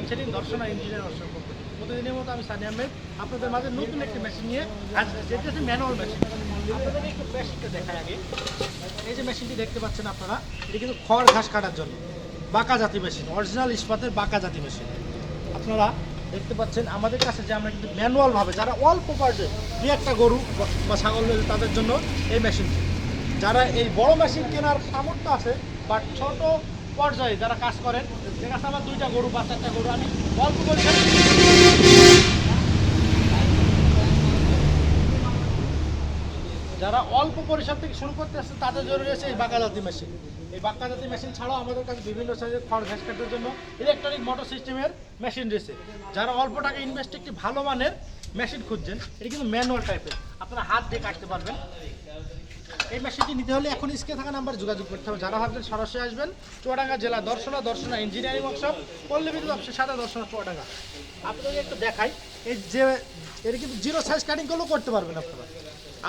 Payment setting Darshana engineer workshop. প্রতিদিনের মতো আমি সানি আহমেদ আপনাদের মাঝে নতুন একটি মেশিন নিয়ে আজ যেটি হচ্ছে ম্যানুয়াল মেশিন। আপনাদের একটু মেশিনটা দেখায় আগে। এই যে মেশিনটি দেখতে পাচ্ছেন আপনারা, এটি কিন্তু খড় ঘাস কাটার জন্য বাঁকা জাতি মেশিন, অরিজিনাল ইস্পাতের বাঁকা জাতি মেশিন। আপনারা দেখতে পাচ্ছেন আমাদের কাছে যে আমরা কিন্তু ম্যানুয়ালভাবে যারা অল্প পার্টে দুই একটা গরু বা ছাগল রয়েছে তাদের জন্য এই মেশিনটি। যারা এই বড় মেশিন কেনার সামর্থ্য আছে বা ছোট পর্যায়ে যারা কাজ করেন, যে কাছে আমার দুইটা গরু বা চারটা গরু, আমি অল্প করে যারা অল্প পরিসর থেকে শুরু করতে আসছে তাদের জন্য রয়েছে এই বাঁকা জাতি মেশিন। এই বাঁকা জাতি মেশিন ছাড়াও আমাদের কাছে বিভিন্ন সাইজের খড় ঘাস কাটার জন্য ইলেকট্রনিক মোটর সিস্টেমের মেশিন রয়েছে। যারা অল্প টাকা ইনভেস্ট একটি ভালো মানের মেশিন খুঁজছেন, এটি কিন্তু ম্যানুয়াল টাইপের, আপনারা হাত দিয়ে কাটতে পারবেন। এই মেশিনটি নিতে হলে এখন স্ক্রিনে থাকা নাম্বার যোগাযোগ করতে হবে। যারা ভাবছেন সরাসরি আসবেন, চুয়াডাঙ্গা জেলা দর্শনা ইঞ্জিনিয়ারিং ওয়ার্কশপ, পল্লী বিদ্যুৎ অফিসের সাথে দর্শনা চুয়াডাঙ্গা। আপনাদের একটু দেখাই, এই যে এর কিন্তু জিরো সাইজ কাটিং করলেও করতে পারবেন আপনারা,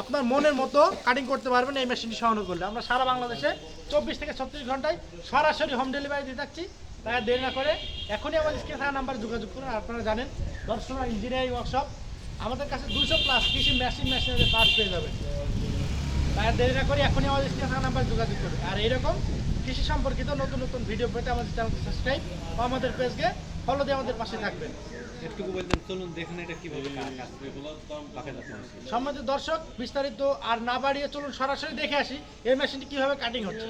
আপনার মনের মতো কাটিং করতে পারবেন এই মেশিনটি সহায়তা করলে। আমরা সারা বাংলাদেশে 24 থেকে 36 ঘন্টায় সরাসরি হোম ডেলিভারি দিয়ে থাকছি। তাই দেরি না করে এখনই আমার স্ক্রিনে থাকা নাম্বারে যোগাযোগ করুন। আপনারা জানেন দর্শনা ইঞ্জিনিয়ারিং ওয়ার্কশপ, আমাদের কাছে 200+ কৃষি মেশিনারি পার্টস পেয়ে যাবেন। তাই দেরি না করে এখনই আমাদের স্ক্রিনে থাকা নাম্বারে যোগাযোগ করুন। আর এইরকম কৃষি সম্পর্কিত নতুন নতুন ভিডিও পেতে আমাদের চ্যানেলকে সাবস্ক্রাইব বা আমাদের পেজকে ফলো দিয়ে আমাদের পাশে থাকবেন। একটু বলতেন, চলুন দেখেন এটা কিভাবে কাজ করে। সম্মানিত দর্শক, বিস্তারিত আর না বাড়িয়ে চলুন সরাসরি দেখে আসি এই মেশিনটি কিভাবে কাটিং হচ্ছে।